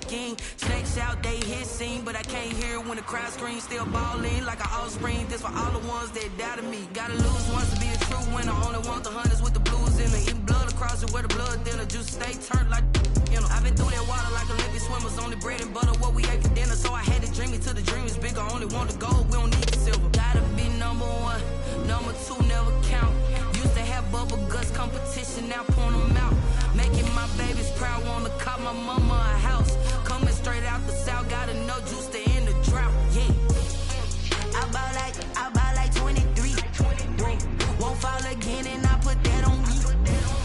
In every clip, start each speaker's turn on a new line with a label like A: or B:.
A: scheme. Snakes out, they hit scene, but I can't hear it when the crowd screams. Still ballin' like an offspring. This for all the ones that doubted me. Gotta lose once to be a true winner. Only want the hunters with the blues in it. Eating blood across it where the blood thinner. Juice stay turned like, you know. I've been through that water like Olympic swimmers. Only bread and butter, what we ate for dinner. So I had to dream it till the dream is bigger. Only want the gold, we don't need the silver. Gotta be number one, number two never count. Used to have bubble guts competition, now point them out. Making my babies proud, wanna cop my mama a house. Coming straight out the south, gotta know juice to end the drought. Yeah, I buy like 23. Won't fall again, and I put that on me.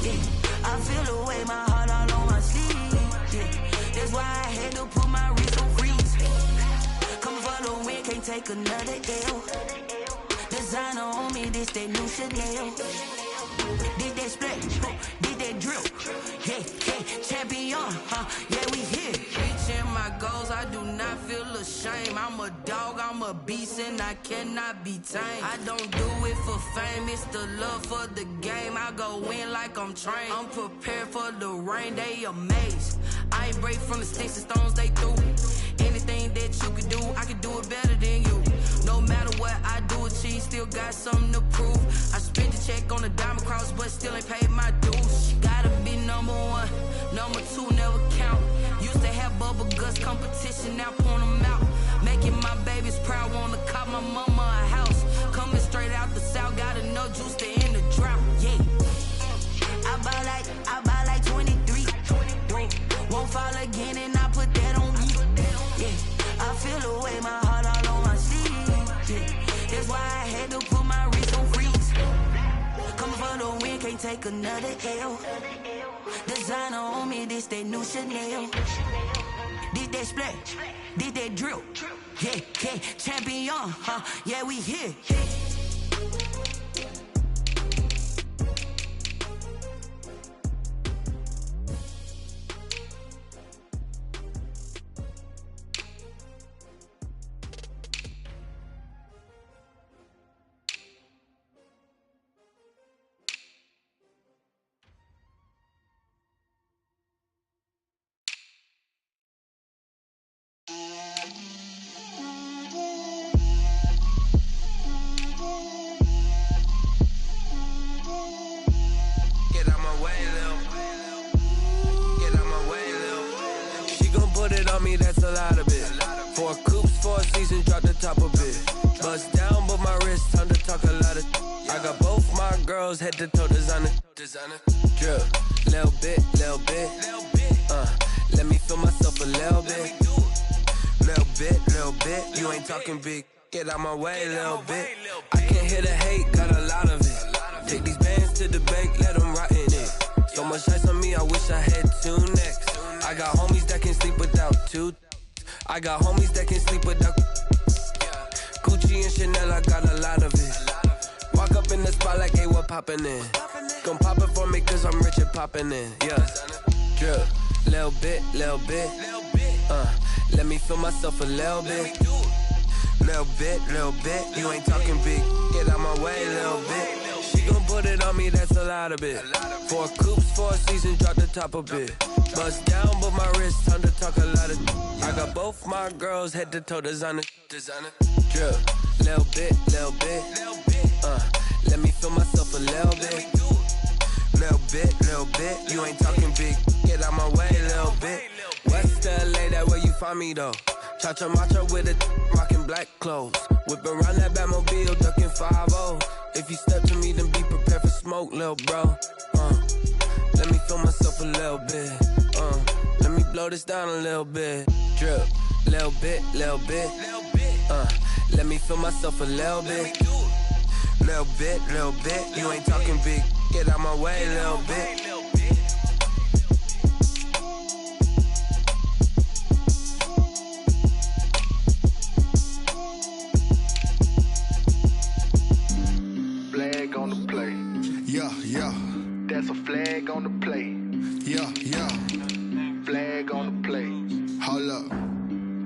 A: Yeah, I feel the way, my heart all on my sleeve. Yeah, that's why I had to put my wrist on freeze. Come for the win, can't take another L. Designer on me, this that new Chanel. Did that split, did that drill. Yeah, champion, yeah, we here. Reaching my goals, I do not feel ashamed. I'm a dog, I'm a beast, and I cannot be tamed. I don't do it for fame, it's the love for the game. I go in like I'm trained. I'm prepared for the rain, they amazed. I ain't break from the sticks and stones they threw. Anything that you can do, I can do it better than you. No matter what I do, achieve, still got something to prove. I spent the check on the diamond cross, but still ain't paid my dues. Gotta be number one, number two never count. Used to have bubble guts competition, now point them out. Making my babies proud, wanna cop my mama a house. Coming straight out the south, gotta know juice to end the drought. Yeah, I buy like 23. Won't fall again, and I put that on me. Yeah, I feel the way, my heart all on my sleeve. Yeah, that's why I had to put my wrist on freeze. Coming for the win, can't take another L. Designer on me, this that new Chanel. Did that split, did that drill. Yeah, champion, yeah, we here.
B: That's a lot of it. 4 coops, 4 seasons, drop the top of it. Bust down, but my wrist, time to talk a lot of. I got both my girls, head to toe designer. Drip, little bit. Let me feel myself a little bit. Little bit. You ain't talking big. Get out my way, little bit. I can't hear the hate, got a lot of it. Take these bands to the bank, let them rot in it. So much ice on me, I wish I had 2 necks. I got homies that can sleep without 2. I got homies that can sleep without Gucci and Chanel, I got a lot of it. Walk up in the spot like, hey, what poppin' in? Gon' pop it for me cause I'm rich and poppin' in. Yeah, drip, little bit. Let me feel myself a little bit. Little bit. You ain't talking big. Get out my way, little bit. She gon' put it on me, that's a lot of it. 4 coops, 4 seasons, drop the top of it. Bust down, but my wrist, time to talk a lot of. I got both my girls, head to toe designer. Drip, little bit. Let me feel myself a little bit. Little bit. You ain't talking big. Get out my way, little bit. West LA, that where you find me though. Cha-cha macha with a rockin' black clothes. Whip around that Batmobile, ducking 5-0. If you step to me, then be prepared for smoke, lil' bro. Let me feel myself a little bit. Let me blow this down a little bit. Drip, little bit. Let me feel myself a little bit. Little bit. You ain't talking big. Get out my way, little bit.
C: Flag on the play.
D: Yeah.
C: That's a flag on the play.
D: Yeah.
C: Flag on the play.
D: Hold up.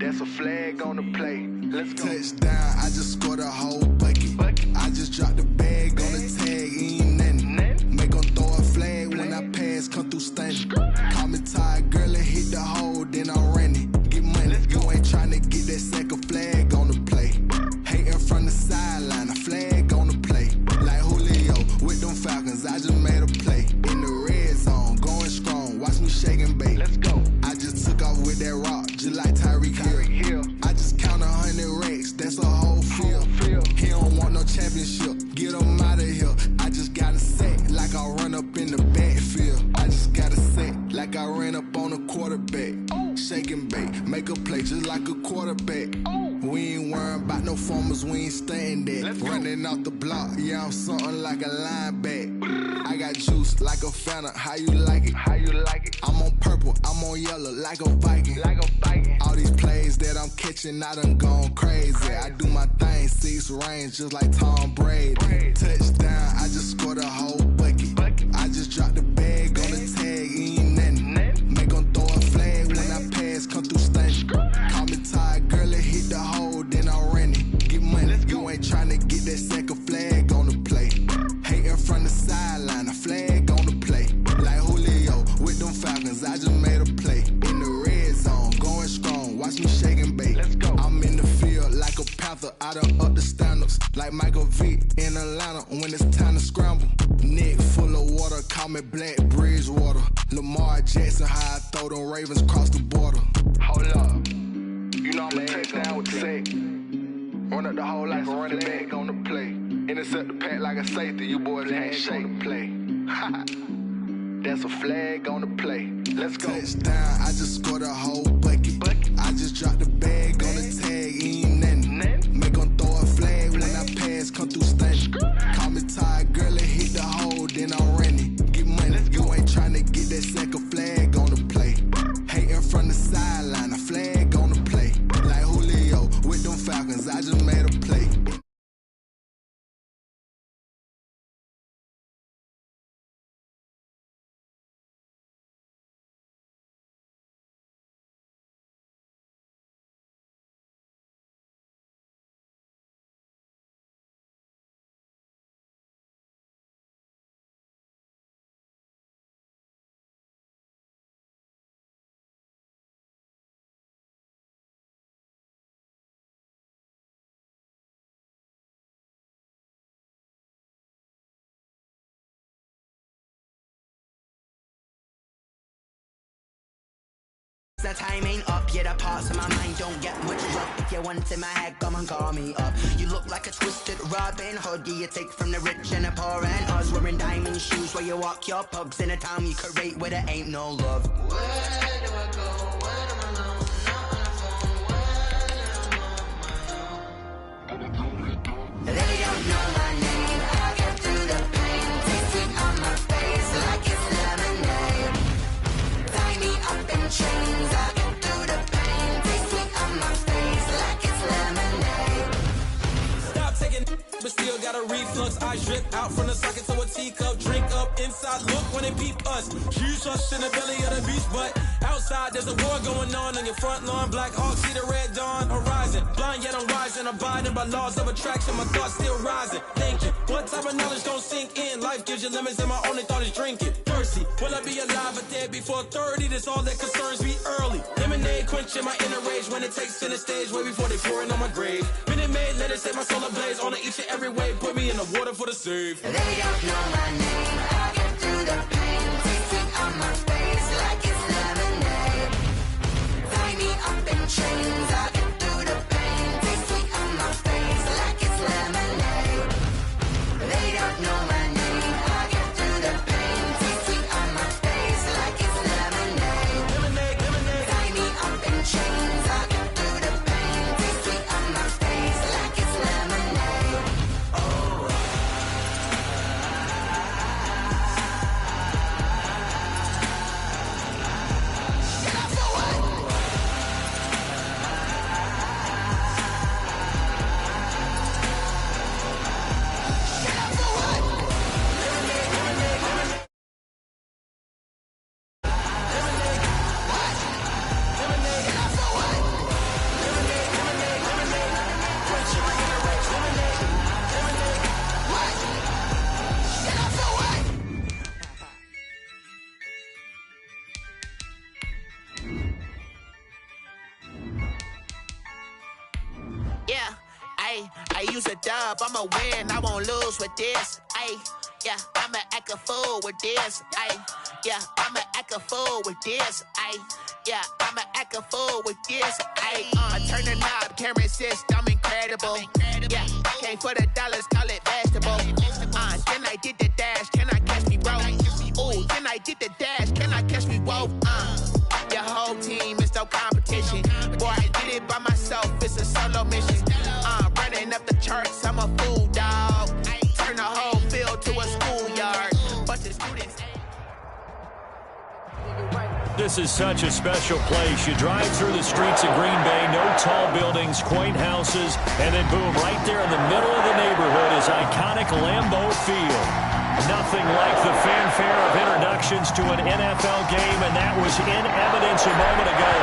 C: That's a flag on the play. Let's go.
D: Touchdown, I just scored a whole bucket. I just dropped the bag on the tag, ain't nothing. Make 'em throw a flag when I pass, come through stunning. Call me tired, girl, and hit the hole, then I ran it. with that rock, just like Tyreek Hill. I just count 100 racks, that's a whole field. He don't want no championship, get him out of here. I just gotta set like I run up in the backfield. I just gotta set like I ran up on a quarterback. Shake and bake, make a play just like a quarterback. We ain't worrying about no formers, we ain't staying there. Running off the block, yeah, I'm something like a linebacker. I got juice like a Fanta, how you like it? I'm on purple, I'm on yellow like a Viking. All these plays that I'm catching, I done gone crazy. I do my thing, 6 range just like Tom Brady. Touchdown, I just scored a whole bucket. I just dropped the bag on the tag, ain't nothing. Make 'em throw a flag when I pass, come through stunning. Call me tired, girl, it hit the hole, then I ran it. Get money, you ain't tryna get that second flag on the play. Hating from the sideline, a flag on the play. Like Julio with them Falcons, I just made a play. In the red zone, going strong, watch me shake and bake. I'm in the field like a panther, I done up the standards. Like Michael Vick in Atlanta when it's time to scramble. Neck full of water, call me Black Bridgewater. Lamar Jackson, how I throw them Ravens across the border.
C: Hold up. You know I'm a touchdown with the sack. Run up the whole like a running back on the play. Intercept the pack like a safety, you boys ain't shake the play. That's a flag on the play. Let's go.
D: Touchdown, I just scored a whole bucket. I just dropped the bag on the tag, ain't nothing. Make 'em throw a flag when I pass, come through stunning. Call me tired, girl, it hit the hole, then I ran it. Get money, you ain't tryna get that second flag on the play. Hating from the sideline, a flag on the play. Like Julio with them Falcons, I just made a play.
A: The time ain't up, yeah, the parts of my mind don't get much love. If you want in my head, come and call me up. You look like a twisted Robin Hood, yeah, you take from the rich and the poor and us. Wearing diamond shoes where you walk your pugs in a town you create where there ain't no love. Where do I go? Where am I alone? Not on the phone, where am I on? They don't know my name, I get through the pain. Tasting on my face like it's lemonade. Tie me up in chains, I get through the pain. Taste sweet on my face like it's lemonade.
B: Stop taking but still got a reflux. I drip out from the socket to a teacup. Drink up inside, look when they peep us. Huge us in the belly of the beach, but outside there's a war going on your front lawn. Black Hawk, see the red dawn horizon. Blind yet I'm rising, abiding by laws of attraction. My thoughts still rising. Thinking, what type of knowledge don't sink in? Life gives you limits and my only thought is drinking. Thirsty, will I be alive or dead before 30? That's all that concerns me early. Lemonade quenching my inner rage when it takes center stage way before they pour it on my grave. Minute Maid, let it set my soul ablaze on each and every way. Put me in the water for the save.
A: They don't know my name, I get through the pain. Tasting on my face like it's lemonade. Tie me up in chains, I get through the pain. Taste sweet on my face like it's lemonade. They don't know my name, I get through the pain. Taste sweet on my face like it's lemonade. Tie me up in chains, I get through the pain. Taste sweet on my face like it's lemonade.
E: Yeah, I use a dub, I'ma win, I won't lose with this. Yeah, I'ma act a fool with this. Yeah, I'ma act a fool with this. Yeah, I'ma act a fool with this. I turn the knob, camera assist, I'm incredible. Yeah, came for the dollars, call it vegetable. Then I did the dash, can I catch me, bro? Ooh, then I did the dash, can I catch me, whoa? Your whole team is no competition. Boy, I did it by myself, it's a solo mission. Running up the charts, I'm a fool, dog. Turn the whole field to a schoolyard. But the students.
F: This is such a special place. You drive through the streets of Green Bay, no tall buildings, quaint houses, and then boom, right there in the middle of the neighborhood is iconic Lambeau Field. Nothing like the fanfare of introductions to an NFL game, and that was in evidence a moment ago.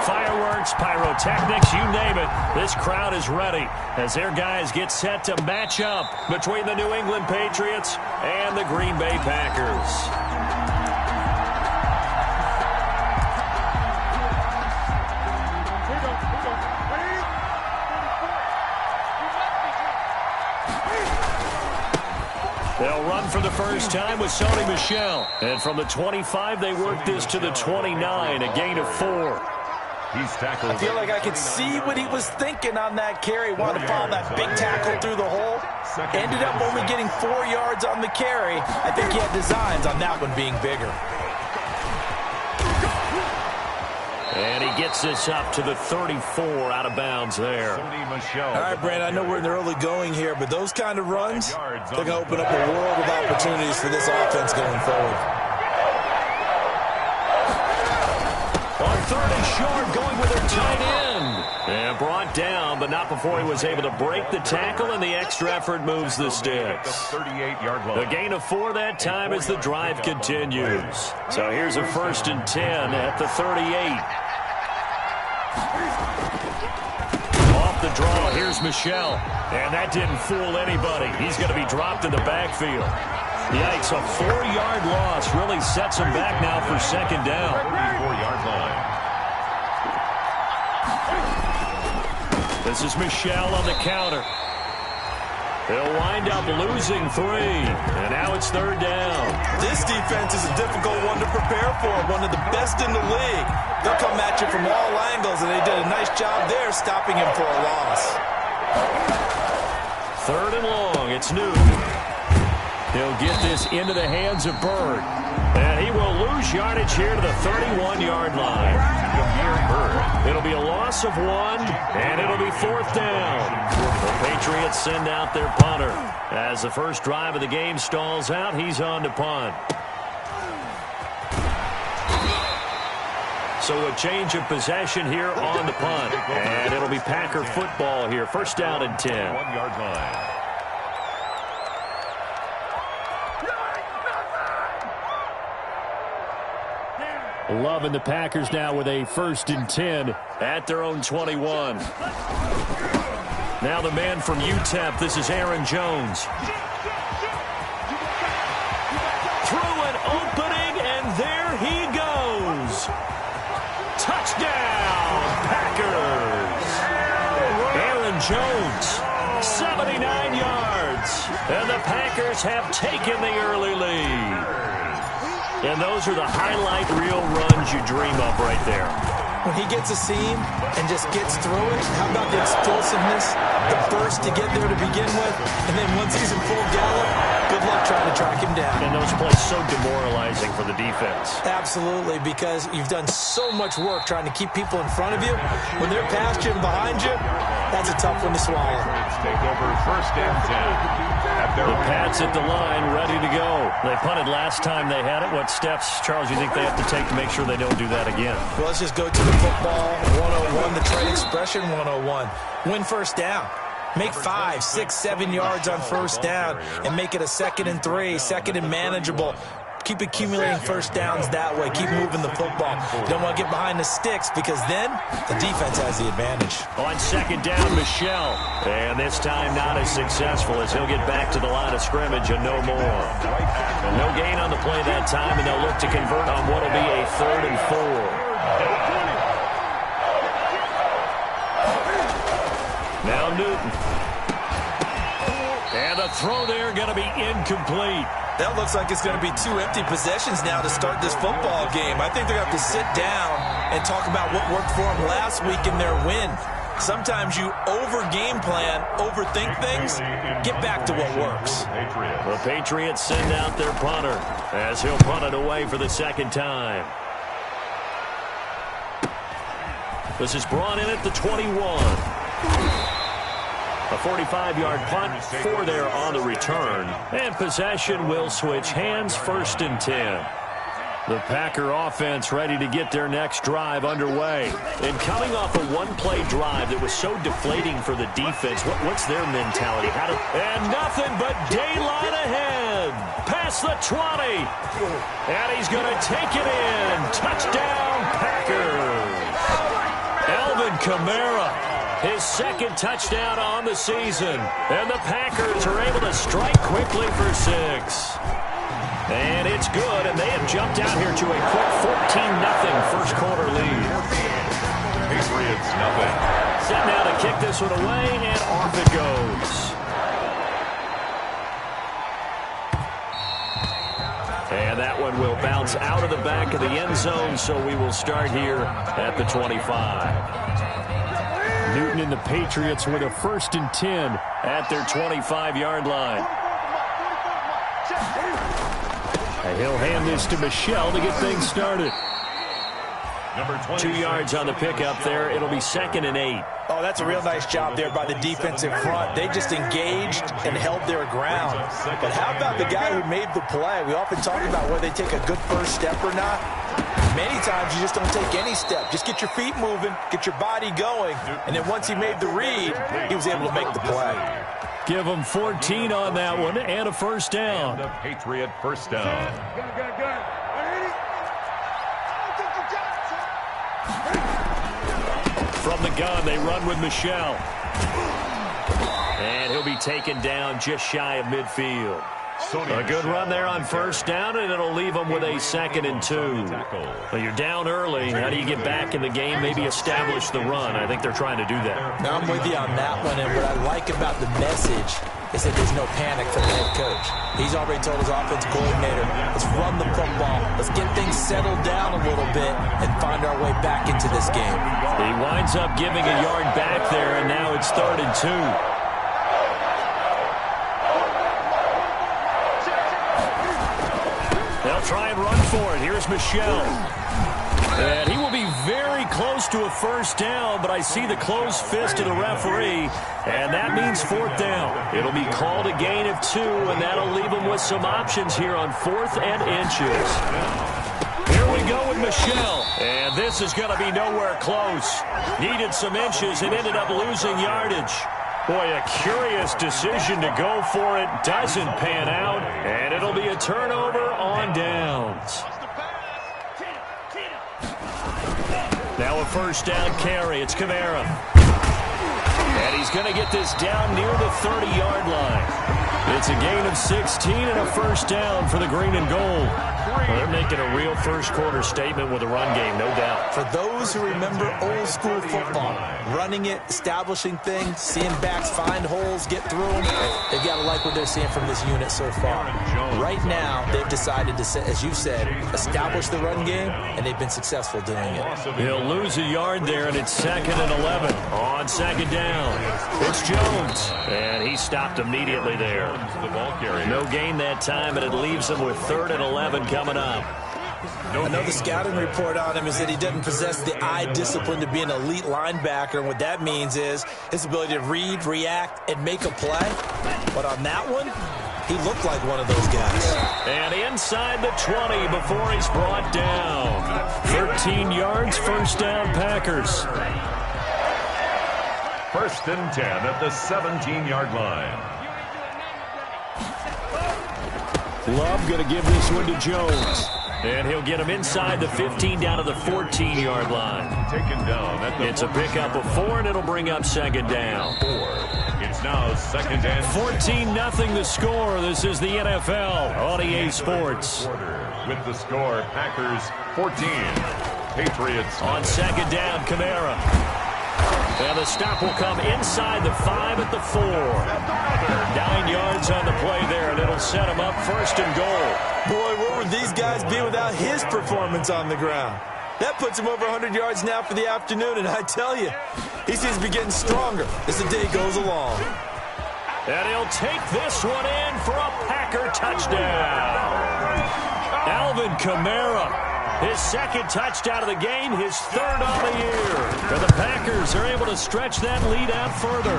F: Fireworks, pyrotechnics, you name it. This crowd is ready as their guys get set to match up between the New England Patriots and the Green Bay Packers. They'll run for the first time with Sony Michel. And from the 25, they work this to the 29, a gain of 4.
G: He's tackled.
H: I feel like I could see what he was thinking on that carry. Wanted to follow that big tackle through the hole. Ended up only getting 4 yards on the carry. I think he had designs on that one being bigger.
F: And he gets this up to the 34 out of bounds there.
H: All right, Brandon, I know we're in the early going here, but those kind of runs, they're going to open up a world of opportunities for this offense going forward.
F: On third and short, going with their tight end. And brought down, but not before he was able to break the tackle, and the extra effort moves the sticks.
G: 38-yard line.
F: The gain of 4 that time as the drive continues. So here's a 1st and 10 at the 38. Off the draw, here's Michel. And that didn't fool anybody. He's going to be dropped in the backfield. Yikes, a 4-yard loss really sets him back now for 2nd down.
G: 34-yard line.
F: This is Michel on the counter. They'll wind up losing 3. And now it's 3rd down.
H: This defense is a difficult one to prepare for, one of the best in the league. They'll come at you from all angles, and they did a nice job there stopping him for a loss.
F: 3rd and long, it's Newton. He'll get this into the hands of Bird. And he will lose yardage here to the 31-yard line. It'll be a loss of 1, and it'll be 4th down. The Patriots send out their punter. As the first drive of the game stalls out, he's on to punt. So a change of possession here on the punt. And it'll be Packer football here. 1st down and 10.
G: 1-yard line.
F: Loving the Packers now with a 1st and 10 at their own 21. Now the man from UTEP, this is Aaron Jones. Through an opening, and there he goes. Touchdown, Packers. Aaron Jones, 79 yards. And the Packers have taken the early lead. And those are the highlight reel runs you dream of right there.
H: When he gets a seam and just gets through it, how about the explosiveness, the burst to get there to begin with, and then once he's in full gallop, good luck trying to track him down.
F: And those plays so demoralizing for the defense.
H: Absolutely, because you've done so much work trying to keep people in front of you. When they're past you and behind you, that's a tough one to swallow.
G: Take over 1st and 10.
F: The Pats at the line, ready to go. They punted last time they had it. What steps, Charles, you think they have to take to make sure they don't do that again?
H: Well, let's just go to the football 101, the trade expression 101. Win 1st down. Make 5, 6, 7 yards on 1st down and make it a 2nd and 3, 2nd and manageable. Keep accumulating 1st downs that way. Keep moving the football. You don't want to get behind the sticks because then the defense has the advantage.
F: On 2nd down, Michel. And this time not as successful as he'll get back to the line of scrimmage and no more. No gain on the play that time, and they'll look to convert on what will be a 3rd and 4. Now Newton. And the throw there going to be incomplete.
H: That looks like it's going to be 2 empty possessions now to start this football game. I think they're going to have to sit down and talk about what worked for them last week in their win. Sometimes you over-game plan, overthink things, get back to what works.
F: The Patriots send out their punter as he'll punt it away for the second time. This is brought in at the 21. A 45-yard punt, 4 there on the return. And possession will switch hands, 1st and 10. The Packer offense ready to get their next drive underway. And coming off a one-play drive that was so deflating for the defense, what's their mentality? And nothing but daylight ahead. Past the 20. And he's going to take it in. Touchdown, Packers. Alvin Kamara, his second touchdown on the season. And the Packers are able to strike quickly for 6. And it's good, and they have jumped out here to a quick 14-0 first quarter lead.
G: Patriots nothing.
F: Set now to kick this one away, and off it goes. And that one will bounce out of the back of the end zone, so we will start here at the 25. Newton and the Patriots with a 1st and 10 at their 25-yard line. And he'll hand this to Michelle to get things started. 2 yards on the pickup there. It'll be 2nd and 8.
H: Oh, that's a real nice job there by the defensive front. They just engaged and held their ground. But how about the guy who made the play? We often talk about whether they take a good first step or not. Many times you just don't take any step. Just get your feet moving, get your body going, and then once he made the read, he was able to make the play.
F: Give him 14 on that one and a 1st down.
G: And a Patriot 1st down.
F: From the gun, they run with Michelle. And he'll be taken down just shy of midfield. A good run there on 1st down, and it'll leave them with a 2nd and 2. Well, you're down early. How do you get back in the game, maybe establish the run? I think they're trying to do that.
H: Now, I'm with you on that one, and what I like about the message is that there's no panic from the head coach. He's already told his offensive coordinator, let's run the football, let's get things settled down a little bit and find our way back into this game.
F: He winds up giving a yard back there, and now it's 3rd and 2. They'll try and run for it. Here's Michelle. And he will be very close to a 1st down, but I see the closed fist of the referee, and that means 4th down. It'll be called a gain of 2, and that'll leave him with some options here on 4th and inches. Here we go with Michelle, and this is going to be nowhere close. Needed some inches and ended up losing yardage. Boy, a curious decision to go for it. Doesn't pan out, and it'll be a turnover on downs. Now a 1st down carry. It's Kamara. And he's going to get this down near the 30-yard line. It's a gain of 16 and a 1st down for the green and gold. Well, they're making a real first quarter statement with a run game, no doubt.
H: For those who remember old school football, running it, establishing things, seeing backs find holes, get through them, they've got to like what they're seeing from this unit so far. Right now, they've decided to, as you said, establish the run game, and they've been successful doing it.
F: He'll lose a yard there, and it's 2nd and 11 on 2nd down. It's Jones, and he stopped immediately there. No gain that time, and it leaves him with 3rd and 11 coming up.
H: I know the scouting report on him is that he doesn't possess the eye discipline to be an elite linebacker, and what that means is his ability to read, react, and make a play. But on that one, he looked like one of those guys.
F: And inside the 20 before he's brought down. 13 yards, 1st down, Packers.
G: 1st and 10 at the 17-yard line.
F: Love going to give this one to Jones. And he'll get him inside the 15 down to the 14-yard line.
G: Taken down at the
F: It's a pickup of 4, and it'll bring up 2nd down.
G: It's now 2nd and
F: 14-0 the score. This is the NFL on EA Sports.
G: With the score, Packers 14, Patriots
F: On 2nd down, Kamara. And the stop will come inside the 5 at the 4. 9 yards on the play there, and it'll set him up 1st and goal.
H: Boy, where would these guys be without his performance on the ground? That puts him over 100 yards now for the afternoon, and I tell you, he seems to be getting stronger as the day goes along.
F: And he'll take this one in for a Packer touchdown. Alvin Kamara. His second touchdown of the game, his third on the year. And the Packers are able to stretch that lead out further.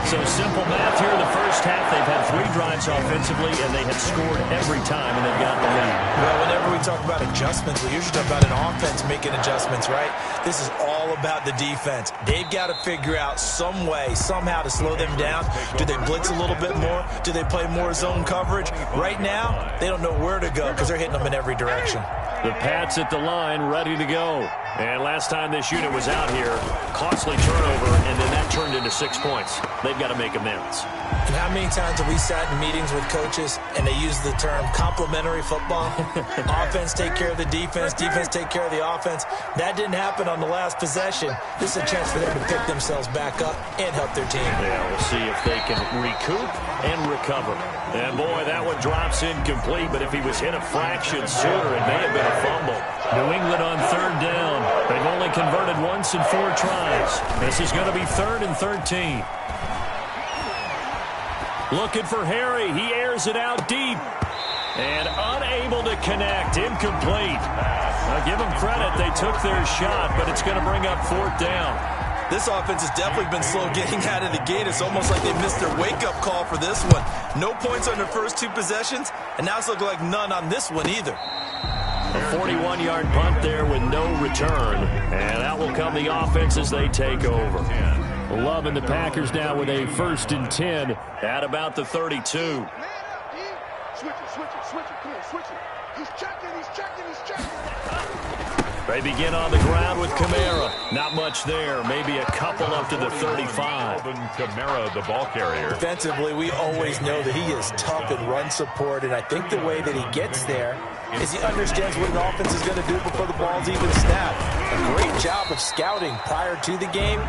F: So simple math here in the first half. They've had 3 drives offensively, and they have scored every time, and they've got the lead.
H: Well, whenever we talk about adjustments, we usually talk about an offense making adjustments, right? This is all about the defense. They've got to figure out some way, somehow to slow them down. Do they blitz a little bit more? Do they play more zone coverage? Right now, they don't know where to go because they're hitting them in every direction.
F: The Pats at the line, ready to go. And last time this unit was out here, costly turnover, and then that turned into 6 points. They've got to make amends.
H: And how many times have we sat in meetings with coaches and they use the term complementary football? Offense take care of the defense, defense take care of the offense. That didn't happen on the last possession. This is a chance for them to pick themselves back up and help their team.
F: Yeah, we'll see if they can recoup and recover. And boy, that one drops incomplete, but if he was hit a fraction sooner, it may have been a fumble. New England on third down. They've only converted once in 4 tries. This is going to be 3rd and 13. Looking for Harry. He airs it out deep. And unable to connect. Incomplete. Now give them credit. They took their shot, but it's going to bring up 4th down.
H: This offense has definitely been slow getting out of the gate. It's almost like they missed their wake-up call for this one. No points on their first 2 possessions, and now it's looking like none on this one either.
F: A 41-yard punt there with no return. And out will come the offense as they take over. Loving the Packers now with a 1st and 10 at about the 32.
C: Switch it. Come on, switch it. He's checking.
F: They begin on the ground with Kamara. Not much there. Maybe a couple up to the 35.
G: Kamara, the ball carrier.
H: Defensively, we always know that he is tough in run support, and I think the way that he gets there is he understands what an offense is going to do before the ball's even snapped. A great job of scouting prior to the game,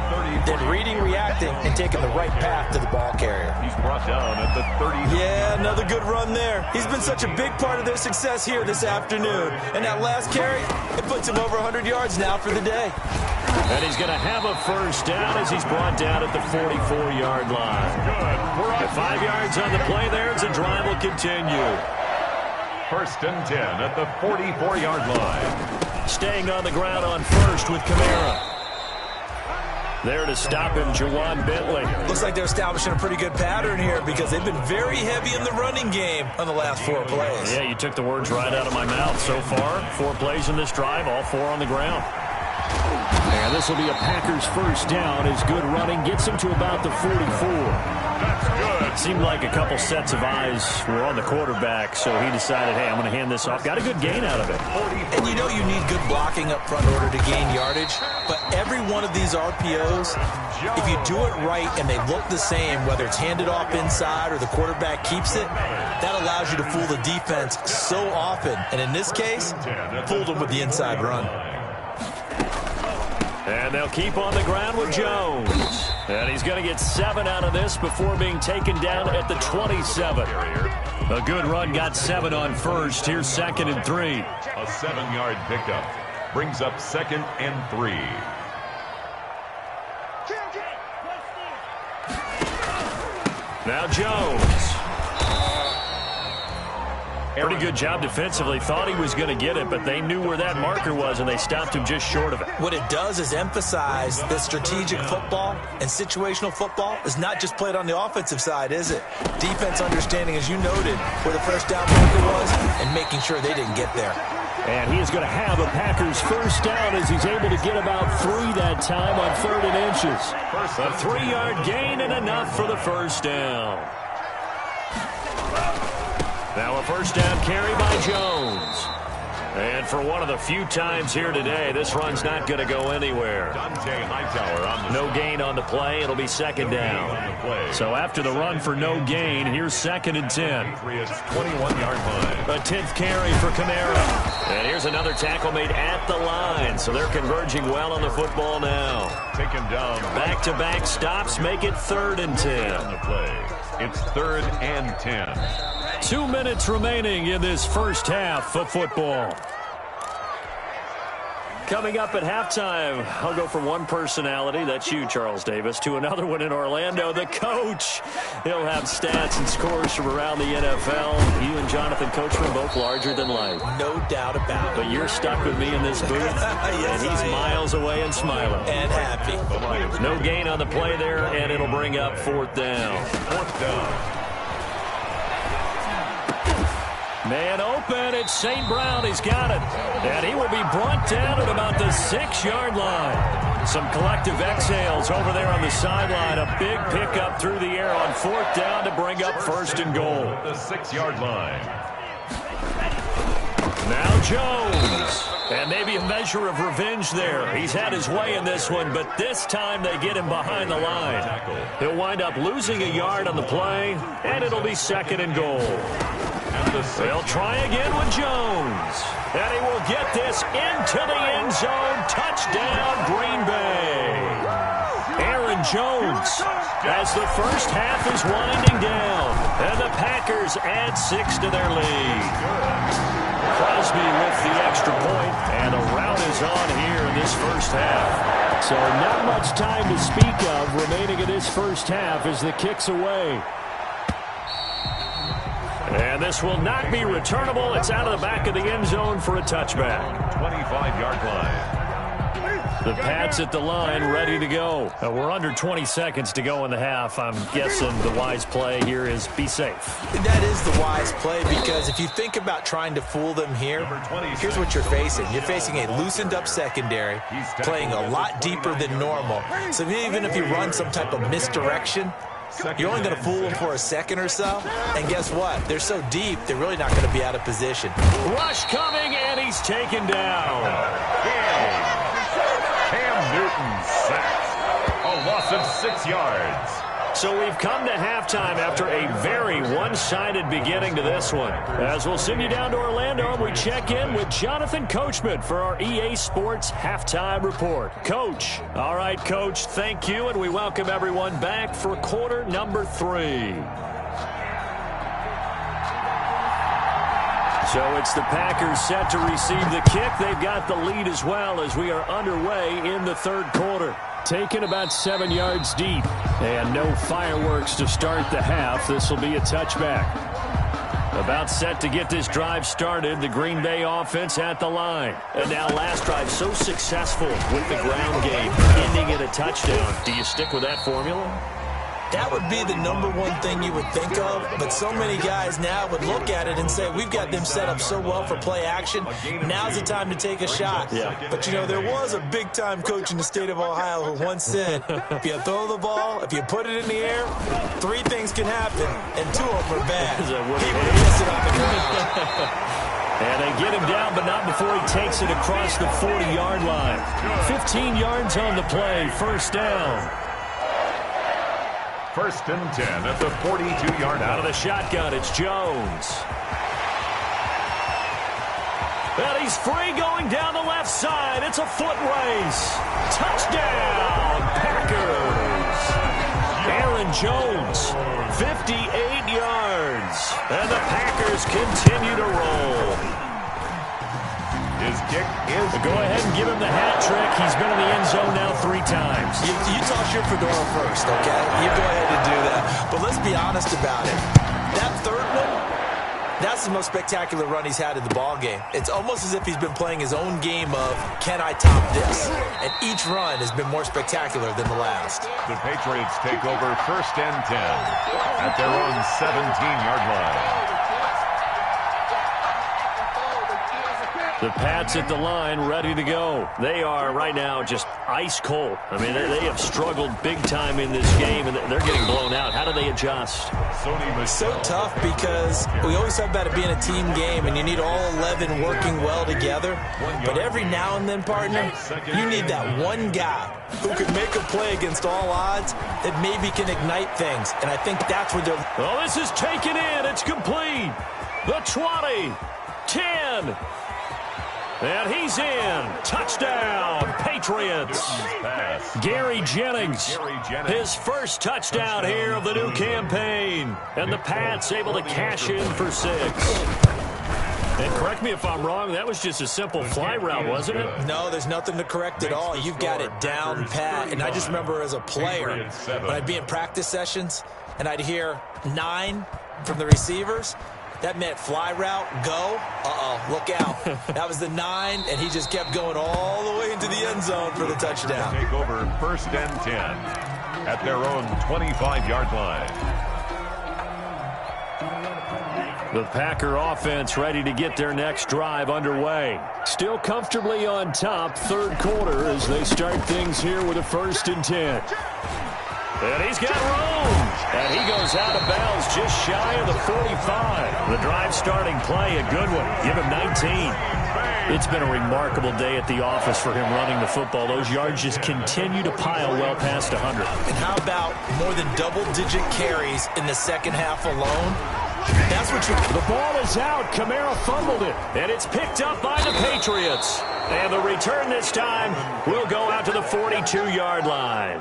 H: then reading, reacting, and taking the right path to the ball carrier.
G: He's brought down at the 30.
H: Yeah, another good run there. He's been such a big part of their success here this afternoon. And that last carry, it puts him over 100 yards now for the day.
F: And he's going to have a 1st down as he's brought down at the 44-yard line. Good. 5 yards on the play there as the drive will continue.
G: 1st and 10 at the 44-yard line.
F: Staying on the ground on 1st with Kamara. There to stop him, Juwan Bentley.
H: Looks like they're establishing a pretty good pattern here because they've been very heavy in the running game on the last 4 plays.
F: Yeah, you took the words right out of my mouth. So far, 4 plays in this drive, all 4 on the ground. And this will be a Packers 1st down as good running gets him to about the 44.
G: That's good.
F: It seemed like a couple sets of eyes were on the quarterback, so he decided, hey, I'm going to hand this off. Got a good gain out of it.
H: And you know you need good blocking up front in order to gain yardage, but every one of these RPOs, if you do it right and they look the same, whether it's handed off inside or the quarterback keeps it, that allows you to fool the defense so often. And in this case, fooled them with the inside run.
F: And they'll keep on the ground with Jones. And he's going to get 7 out of this before being taken down at the 27. A good run, got 7 on 1st. Here's 2nd and 3.
G: A 7-yard pickup brings up 2nd and 3.
F: Now Jones. Pretty good job defensively. Thought he was going to get it, but they knew where that marker was, and they stopped him just short of it.
H: What it does is emphasize that strategic football and situational football is not just played on the offensive side, is it? Defense understanding, as you noted, where the 1st down marker was and making sure they didn't get there.
F: And he is going to have a Packers 1st down as he's able to get about 3 that time on 3rd and inches. A 3-yard gain and enough for the 1st down. Now a 1st down carry by Jones. And for one of the few times here today, this run's not going to go anywhere. No gain on the play. It'll be 2nd down. So after the run for no gain, here's 2nd and 10.
G: It's 21-yard line.
F: A 10th carry for Kamara. And here's another tackle made at the line. So they're converging well on the football now.
G: Take him down.
F: Back-to-back stops make it 3rd and 10.
G: On the play. It's 3rd and 10.
F: 2 minutes remaining in this 1st half of football. Coming up at halftime, I'll go from one personality, that's you, Charles Davis, to another one in Orlando, the coach. He'll have stats and scores from around the NFL. You and Jonathan Coachman both larger than life.
H: No doubt about it.
F: But you're stuck with me in this booth,
H: yes,
F: and he's miles away and smiling.
H: And happy.
F: No gain on the play there, and it'll bring up 4th down.
G: 4th down.
F: Man open, it's St. Brown. He's got it. And he will be brought down at about the 6-yard line. Some collective exhales over there on the sideline. A big pickup through the air on 4th down to bring up 1st and goal.
G: The 6-yard line.
F: Now Jones. And maybe a measure of revenge there. He's had his way in this one, but this time they get him behind the line. He'll wind up losing a yard on the play, and it'll be 2nd and goal. They'll try again with Jones. And he will get this into the end zone. Touchdown, Green Bay. Aaron Jones as the first half is winding down. And the Packers add 6 to their lead. Crosby with the extra point, and a rout is on here in this first half. So not much time to speak of remaining in this first half as the kick's away. And this will not be returnable. It's out of the back of the end zone for a touchback.
G: 25-yard line.
F: The Pats at the line, ready to go. We're under 20 seconds to go in the half. I'm guessing the wise play here is be safe.
H: That is the wise play, because if you think about trying to fool them here, here's what you're facing. You're facing a loosened up secondary, playing a lot deeper than normal. So even if you run some type of misdirection, you're only going to fool them for a second or so. And guess what? They're so deep, they're really not going to be out of position.
F: Rush coming, and he's taken down.
G: Cam Newton sacked. A loss of 6 yards.
F: So we've come to halftime after a very one-sided beginning to this one. As we'll send you down to Orlando, and we check in with Jonathan Coachman for our EA Sports Halftime Report. Coach. All right, Coach, thank you, and we welcome everyone back for quarter number 3. So it's the Packers set to receive the kick. They've got the lead as well as we are underway in the 3rd quarter. Taken about 7 yards deep. And no fireworks to start the half. This will be a touchback. About set to get this drive started. The Green Bay offense at the line. And now last drive so successful with the ground game, ending in a touchdown. Do you stick with that formula?
H: That would be the number one thing you would think of, but so many guys now would look at it and say, we've got them set up so well for play action, now's the time to take a shot. Yeah. But, you know, there was a big-time coach in the state of Ohio who once said, if you throw the ball, if you put it in the air, 3 things can happen, and 2 of them are bad. He would have missed it on the ground.
F: And they get him down, but not before he takes it across the 40-yard line. 15 yards on the play, 1st down.
G: 1st and 10 at the 42-yard line.
F: Out of the shotgun, it's Jones. And he's free going down the left side. It's a foot race. Touchdown, Packers. Aaron Jones, 58 yards. And the Packers continue to roll.
G: His kick is
F: Go ahead and give him the hat trick. He's been in the end zone now 3 times.
H: You toss your fedora first, okay? You go ahead and do that. But let's be honest about it. That 3rd one, that's the most spectacular run he's had in the ballgame. It's almost as if he's been playing his own game of, can I top this? And each run has been more spectacular than the last.
G: The Patriots take over 1st and 10 at their own 17-yard line.
F: The Pats at the line, ready to go. They are right now just ice cold. I mean, they have struggled big time in this game, and they're getting blown out. How do they adjust?
H: So tough, because we always talk about it being a team game, and you need all 11 working well together. But every now and then, partner, you need that one guy who can make a play against all odds that maybe can ignite things. And I think that's where they're...
F: Oh, this is taken in. It's complete. The 20, 10. And he's in. Touchdown, Patriots. Gary Jennings, his first touchdown here of the new campaign. And the Pats able to cash in for 6. And correct me if I'm wrong, that was just a simple fly route, wasn't it?
H: No, there's nothing to correct at all. You've got it down pat. And I just remember as a player, when I'd be in practice sessions and I'd hear 9 from the receivers, that meant fly route, go. Look out. That was the 9, and he just kept going all the way into the end zone for the touchdown.
G: Take over 1st and 10 at their own 25-yard line.
F: The Packer offense ready to get their next drive underway. Still comfortably on top, 3rd quarter as they start things here with a 1st and 10. And he's got room. And he goes out of bounds just shy of the 45. The drive starting play, a good one. Give him 19. It's been a remarkable day at the office for him running the football. Those yards just continue to pile well past 100.
H: And how about more than double-digit carries in the second half alone? That's what you...
F: The ball is out. Kamara fumbled it. And it's picked up by the Patriots. And the return this time will go out to the 42-yard line.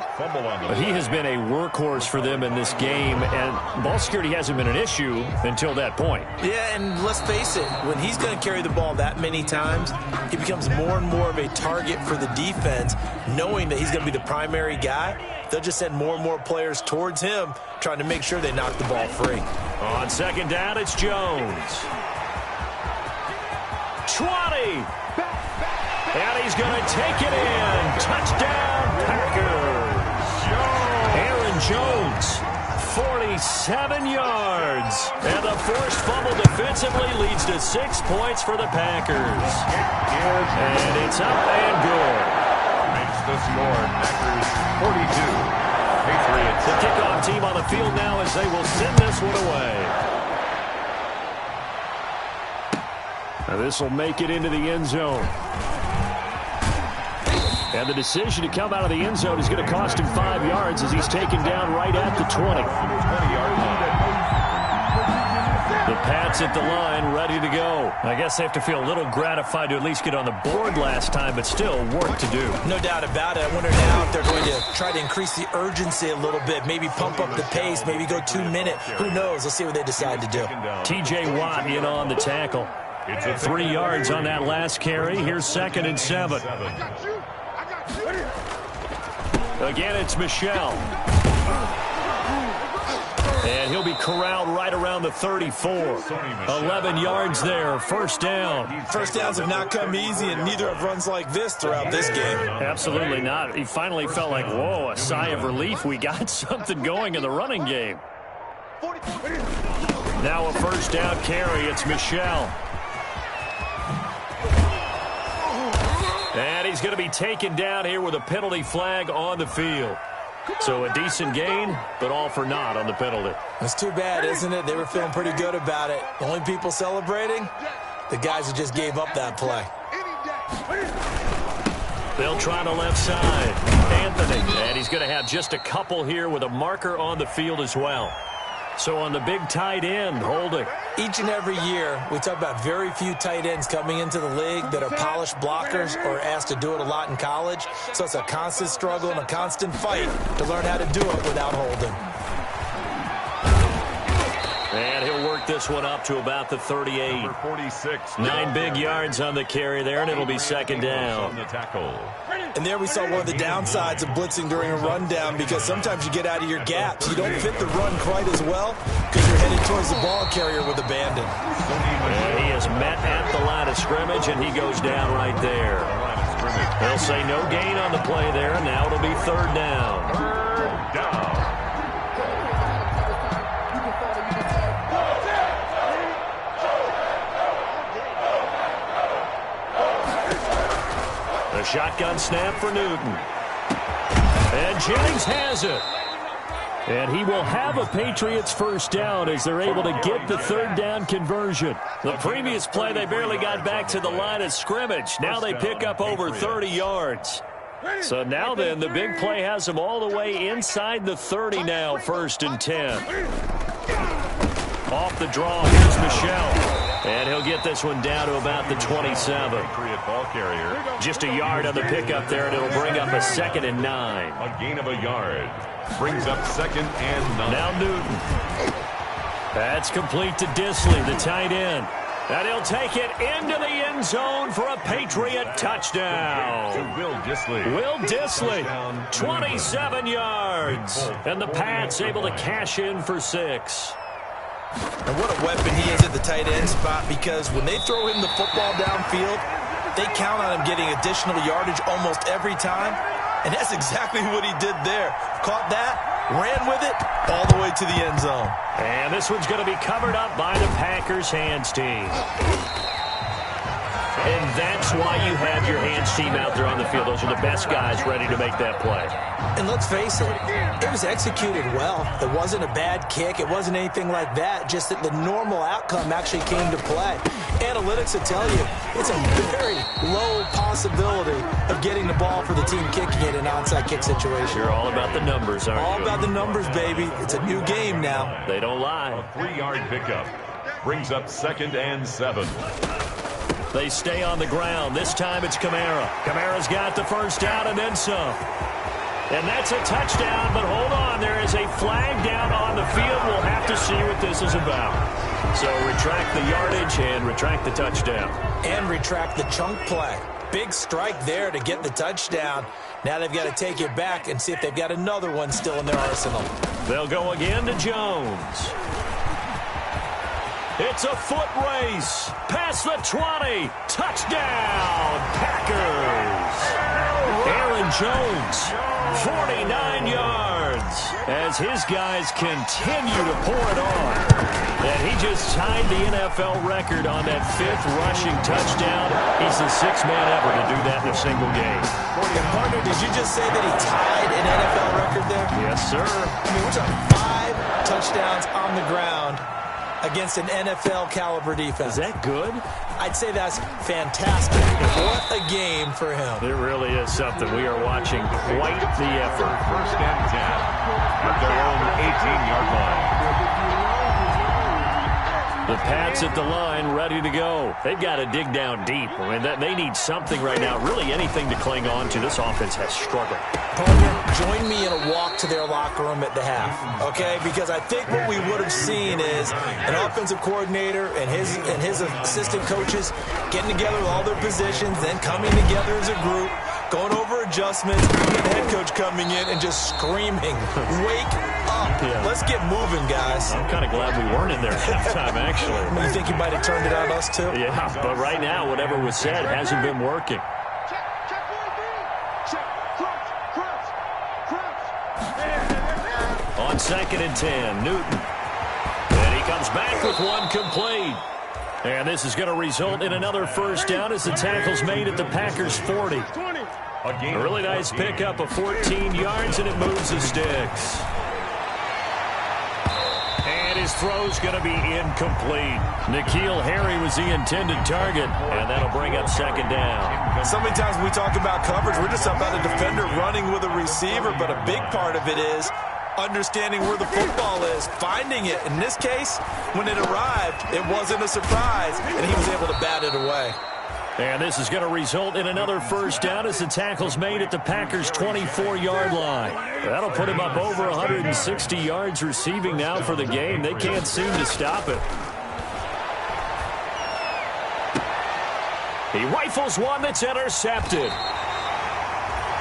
F: He has been a workhorse for them in this game, and ball security hasn't been an issue until that point.
H: Yeah, and let's face it, when he's going to carry the ball that many times, he becomes more and more of a target for the defense, knowing that he's going to be the primary guy. They'll just send more and more players towards him, trying to make sure they knock the ball free.
F: On 2nd down, it's Jones. 20. And he's going to take it in. Touchdown, Packers. Aaron Jones, 47 yards. And the forced fumble defensively leads to 6 points for the Packers. And it's up and good.
G: Makes the score, Packers 42. Patriots.
F: The kickoff team on the field now as they will send this one away. Now this will make it into the end zone. And the decision to come out of the end zone is going to cost him 5 yards as he's taken down right at the 20. The Pats at the line, ready to go. I guess they have to feel a little gratified to at least get on the board last time, but still work to do.
H: No doubt about it. I wonder now if they're going to try to increase the urgency a little bit, maybe pump up the pace, maybe go 2-minute. Who knows? Let's see what they decide to do.
F: T.J. Watt in on the tackle. 3 yards on that last carry. Here's 2nd and 7. Again, it's Michel. And he'll be corralled right around the 34. 11 yards there, 1st down.
H: First downs have not come easy, and neither have runs like this throughout this game.
F: Absolutely not. He finally felt like, whoa, a sigh of relief. We got something going in the running game. Now a 1st down carry. It's Michel. And he's going to be taken down here with a penalty flag on the field. So a decent gain, but all for naught on the penalty.
H: That's too bad, isn't it? They were feeling pretty good about it. The only people celebrating, the guys who just gave up that play.
F: They'll try the left side. Anthony, and he's going to have just a couple here with a marker on the field as well. So on the big tight end, holding.
H: Each and every year, we talk about very few tight ends coming into the league that are polished blockers or asked to do it a lot in college. So it's a constant struggle and a constant fight to learn how to do it without holding.
F: And he'll work this one up to about the 38. 9 big yards on the carry there, and it'll be 2nd down.
H: And there we saw one of the downsides of blitzing during a rundown, because sometimes you get out of your gaps. You don't fit the run quite as well because you're headed towards the ball carrier with abandon.
F: And he is met at the line of scrimmage, and he goes down right there. They'll say no gain on the play there. Now it'll be 3rd down.
G: 3rd down.
F: The shotgun snap for Newton. And Jennings has it. And he will have a Patriots 1st down as they're able to get the 3rd down conversion. The previous play, they barely got back to the line of scrimmage. Now they pick up over 30 yards. So now then, the big play has them all the way inside the 30 now, 1st and 10. Off the draw, here's Michel. And he'll get this one down to about the 27.
G: Ball carrier.
F: Just a yard on the pickup there, and it'll bring up a 2nd and 9.
G: A gain of a yard. Brings up 2nd and 9.
F: Now Newton. That's complete to Disley, the tight end. And he'll take it into the end zone for a Patriot touchdown.
G: Will Dissly.
F: Will Dissly, 27 yards. And the Pats able to cash in for 6.
H: And what a weapon he is at the tight end spot, because when they throw him the football downfield, they count on him getting additional yardage almost every time. And that's exactly what he did there. Caught that, ran with it, all the way to the end zone.
F: And this one's going to be covered up by the Packers hands team. And that's why you have your hands team out there on the field. Those are the best guys ready to make that play.
H: And let's face it, it was executed well. It wasn't a bad kick. It wasn't anything like that. Just that the normal outcome actually came to play. Analytics will tell you it's a very low possibility of getting the ball for the team kicking it in an onside kick situation.
F: You're all about the numbers, aren't you?
H: All about the numbers, baby. It's a new game now.
F: They don't lie.
G: A 3-yard pickup brings up 2nd and 7.
F: They stay on the ground. This time it's Kamara. Kamara's got the first down and then some. And that's a touchdown, but hold on. There is a flag down on the field. We'll have to see what this is about. So retract the yardage and retract the touchdown.
H: And retract the chunk play. Big strike there to get the touchdown. Now they've got to take it back and see if they've got another one still in their arsenal.
F: They'll go again to Jones. It's a foot race. Past the 20. Touchdown, Packers. Aaron Jones, 49 yards, as his guys continue to pour it on. And he just tied the NFL record on that 5th rushing touchdown. He's the 6th man ever to do that in a single game.
H: And partner, did you just say that he tied an NFL record there?
F: Yes, sir.
H: I mean, we're talking 5 touchdowns on the ground against an NFL caliber defense.
F: Is that good?
H: I'd say that's fantastic. What a game for him.
F: It really is something. We are watching quite the effort.
G: 1st and 10 at their own 18-yard line.
F: The Pats at the line, ready to go. They've got to dig down deep. I mean, they need something right now, really anything to cling on to. This offense has struggled.
H: Partner, join me in a walk to their locker room at the half, okay? Because I think what we would have seen is an offensive coordinator and his assistant coaches getting together with all their positions, then coming together as a group, going over adjustments, and the head coach coming in and just screaming, "Wake up. Yeah. Let's get moving, guys."
F: I'm kind of glad we weren't in there at halftime, actually.
H: You think you might have turned it on us, too?
F: Yeah, but right now, whatever was said hasn't been working. On 2nd and 10, Newton. And he comes back with one complete. And this is going to result in another first down as the tackle's made at the Packers' 40. A really nice pickup of 14 yards, and it moves the sticks. And his throw's going to be incomplete. N'Keal Harry was the intended target, and that'll bring up 2nd down.
H: So many times when we talk about coverage, we're just about a defender running with a receiver, but a big part of it is understanding where the football is, finding it. In this case, when it arrived, it wasn't a surprise, and he was able to bat it away.
F: And this is going to result in another first down as the tackle's made at the Packers' 24-yard line. That'll put him up over 160 yards receiving now for the game. They can't seem to stop it. He rifles one that's intercepted.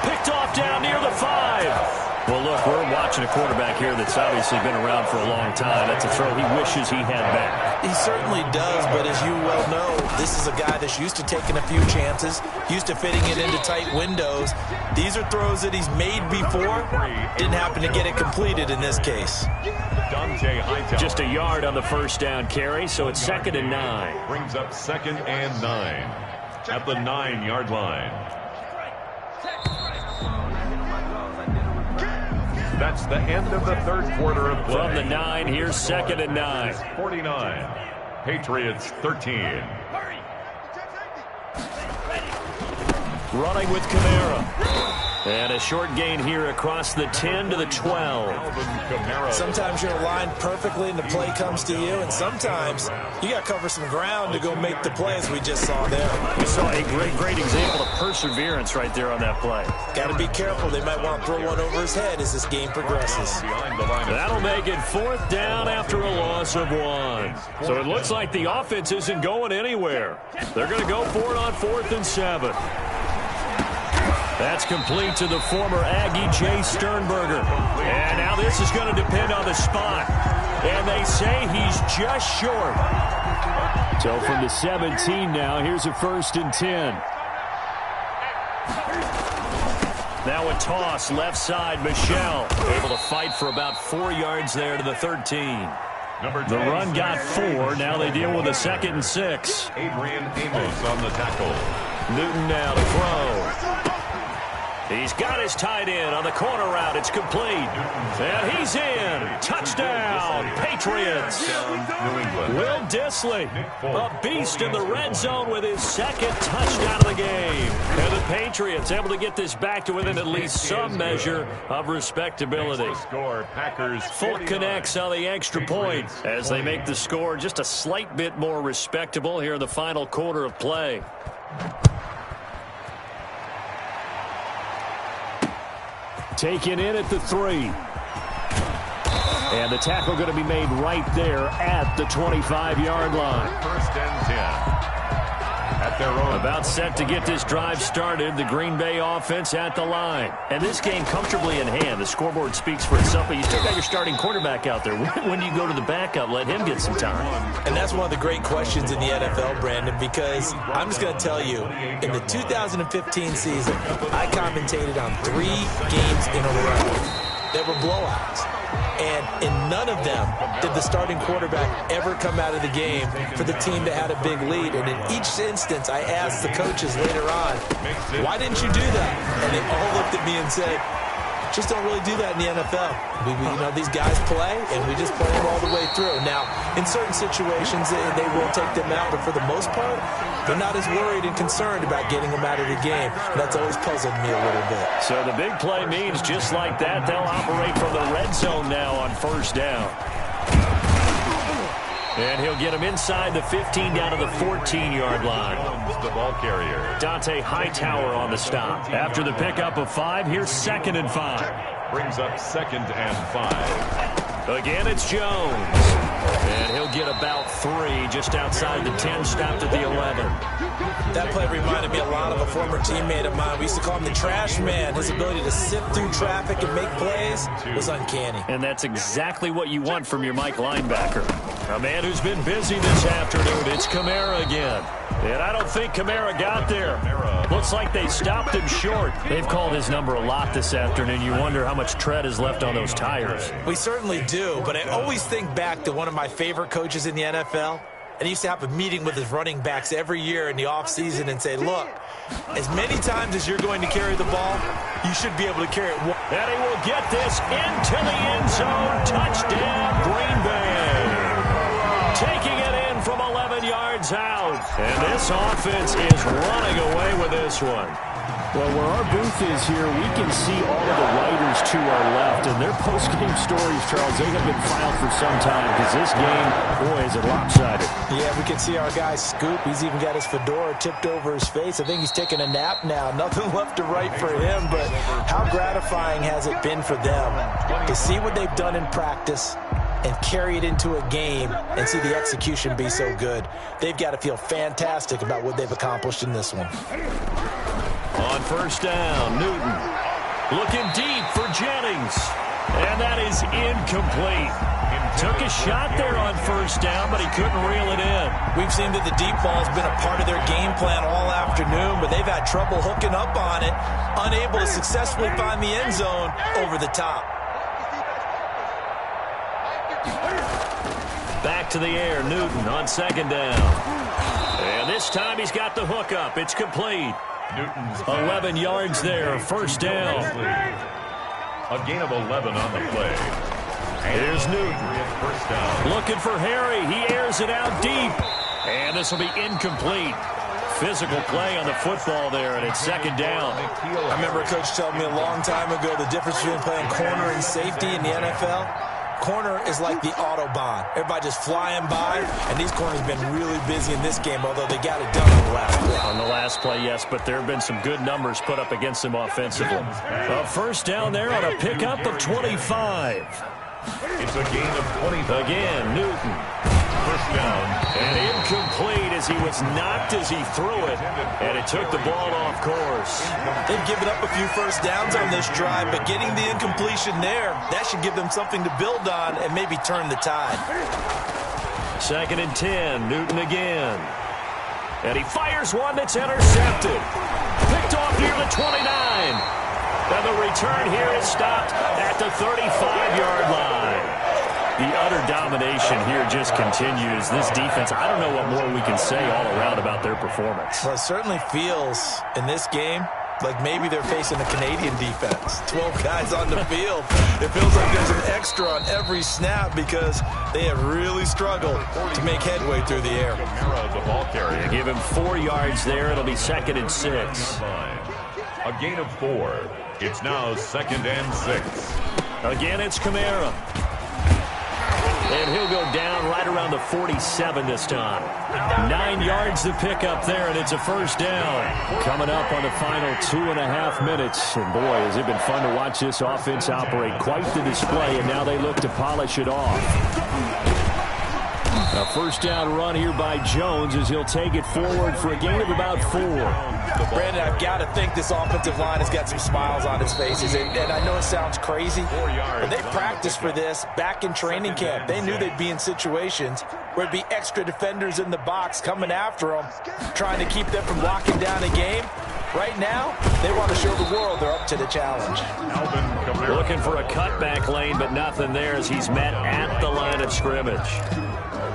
F: Picked off down near the 5. Well, look, we're watching a quarterback here that's obviously been around for a long time. That's a throw he wishes he had back.
H: He certainly does, but as you well know, this is a guy that's used to taking a few chances, used to fitting it into tight windows. These are throws that he's made before. Didn't happen to get it completed in this case.
F: Just a yard on the first down carry, so it's 2nd and 9.
G: Brings up 2nd and 9 at the 9-yard line. That's the end of the 3rd quarter of play.
F: From the 9, here's 2nd and 9.
G: 49. Patriots 13.
F: Running with Kamara. And a short gain here across the 10 to the 12.
H: Sometimes you're aligned perfectly and the play comes to you, and sometimes you got to cover some ground to go make the play, as we just saw there.
F: We saw a great example of perseverance right there on that play.
H: Got to be careful. They might want to throw one over his head as this game progresses.
F: That'll make it 4th down after a loss of 1. So it looks like the offense isn't going anywhere. They're going to go for it on 4th and 7. That's complete to the former Aggie, Jay Sternberger. And now this is going to depend on the spot. And they say he's just short. So from the 17 now, here's a 1st and 10. Now a toss, left side, Michelle. Able to fight for about 4 yards there to the 13. The run got 4. Now they deal with a 2nd and 6.
G: Adrian Amos on the tackle.
F: Newton now to throw. He's got his tight end on the corner route. It's complete. And he's in. Touchdown, Patriots. Will Dissly, a beast in the red zone with his 2nd touchdown of the game. And the Patriots able to get this back to within at least some measure of respectability. Fulk connects on the extra point as they make the score just a slight bit more respectable here in the final quarter of play. Taken in at the 3. And the tackle going to be made right there at the 25-yard line.
G: 1st and 10. At their own.
F: About set to get this drive started. The Green Bay offense at the line. And this game comfortably in hand. The scoreboard speaks for itself, but you still got your starting quarterback out there. When do you go to the backup? Let him get some time.
H: And that's one of the great questions in the NFL, Brandon, because I'm just going to tell you, in the 2015 season, I commentated on 3 games in a row that were blowouts. And in none of them did the starting quarterback ever come out of the game for the team that had a big lead. And in each instance, I asked the coaches later on, why didn't you do that? And they all looked at me and said, just don't really do that in the NFL. These guys play, and we just play them all the way through. Now, in certain situations, they will take them out, but for the most part, they're not as worried and concerned about getting them out of the game. And that's always puzzled me a little bit.
F: So the big play means just like that, they'll operate from the red zone now on 1st down. And he'll get him inside the 15 down to the 14-yard line.
G: The ball carrier.
F: Dante Hightower on the stop. After the pickup of 5, here's 2nd and 5.
G: Brings up 2nd and 5.
F: Again, it's Jones. And he'll get about 3 just outside the 10, stopped at the 11.
H: That play reminded me a lot of a former teammate of mine. We used to call him the trash man. His ability to sift through traffic and make plays was uncanny.
F: And that's exactly what you want from your Mike linebacker. A man who's been busy this afternoon. It's Kamara again. And I don't think Kamara got there. Looks like they stopped him short. They've called his number a lot this afternoon. You wonder how much tread is left on those tires.
H: We certainly do, but I always think back to one of my favorite coaches in the NFL. And he used to have a meeting with his running backs every year in the offseason and say, look, as many times as you're going to carry the ball, you should be able to carry it.
F: And he will get this into the end zone. Touchdown, Green Bay. Taking it in from 11 yards out. And this offense is running away with this one. Well, where our booth is here, we can see all of the writers to our left. And their post-game stories, Charles, they have been filed for some time because this game, boy, is it lopsided.
H: Yeah, we can see our guy Scoop. He's even got his fedora tipped over his face. I think he's taking a nap now. Nothing left to write for him, but how gratifying has it been for them to see what they've done in practice and carry it into a game and see the execution be so good. They've got to feel fantastic about what they've accomplished in this one.
F: On 1st down, Newton looking deep for Jennings. And that is incomplete. Took a shot there on 1st down, but he couldn't reel it in.
H: We've seen that the deep ball has been a part of their game plan all afternoon, but they've had trouble hooking up on it, unable to successfully find the end zone over the top.
F: Back to the air, Newton on 2nd down. And this time he's got the hook up. It's complete.
G: Newton's
F: 11 yards there, 1st down.
G: A gain of 11 on the play.
F: Here's Newton.
G: 1st down.
F: Looking for Harry. He airs it out deep. And this will be incomplete. physical play on the football there, and it's second down.
H: I remember a coach telling me a long time ago the difference between playing corner and safety in the NFL. Corner is like the Autobahn. Everybody just flying by, and these corners have been really busy in this game, although they got it done on the last play.
F: On the last play, yes, but there have been some good numbers put up against them offensively. A first down there on a pickup of 25.
G: It's a gain of 20.
F: Again, Newton.
G: First down.
F: And incomplete as he was knocked as he threw it, and it took the ball off course.
H: They've given up a few first downs on this drive, but getting the incompletion there, that should give them something to build on and maybe turn the tide.
F: Second and 10, Newton again. And he fires one that's intercepted. Picked off near the 29. And the return here is stopped at the 35-yard line. The utter domination here just continues. This defense, I don't know what more we can say all around about their performance.
H: Well, it certainly feels in this game like maybe they're facing a Canadian defense. 12 guys on the field. It feels like there's an extra on every snap because they have really struggled to make headway through the air.
G: The ball carrier.
F: Give him 4 yards there. It'll be second and 6.
G: A gain of 4. It's now second and 6.
F: Again, it's Kamara. And he'll go down right around the 47 this time. 9 yards to pick up there, and it's a first down. Coming up on the final 2.5 minutes. And boy, has it been fun to watch this offense operate. Quite the display, and now they look to polish it off. A first down run here by Jones as he'll take it forward for a gain of about 4.
H: Brandon, I've got to think this offensive line has got some smiles on its faces. And I know it sounds crazy, but they practiced for this back in training camp. They knew they'd be in situations where it'd be extra defenders in the box coming after them, trying to keep them from locking down a game. Right now, they want to show the world they're up to the challenge.
F: Looking for a cutback lane, but nothing there as he's met at the line of scrimmage.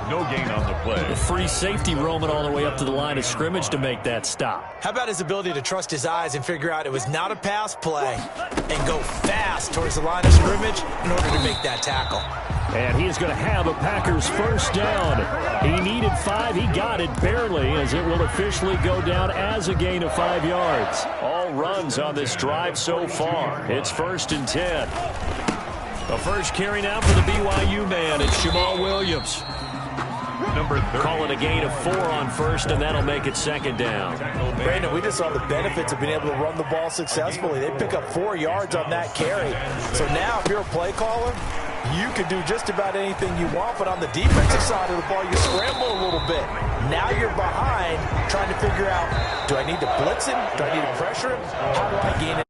G: No gain on the play.
F: Free safety roaming all the way up to the line of scrimmage to make that stop.
H: How about his ability to trust his eyes and figure out it was not a pass play and go fast towards the line of scrimmage in order to make that tackle.
F: And he is going to have a Packers first down. He needed 5. He got it barely as it will officially go down as a gain of 5 yards. All runs on this drive so far. It's first and 10. The first carry now for the BYU man. It's Jamal Williams.
G: Number 30.
F: Call it a gain of 4 on first, and that'll make it second down.
H: Brandon, we just saw the benefits of being able to run the ball successfully. They pick up 4 yards on that carry. So now, if you're a play caller, you can do just about anything you want, but on the defensive side of the ball, you scramble a little bit. Now you're behind, trying to figure out, do I need to blitz him? Do I need to pressure him? How do I gain it?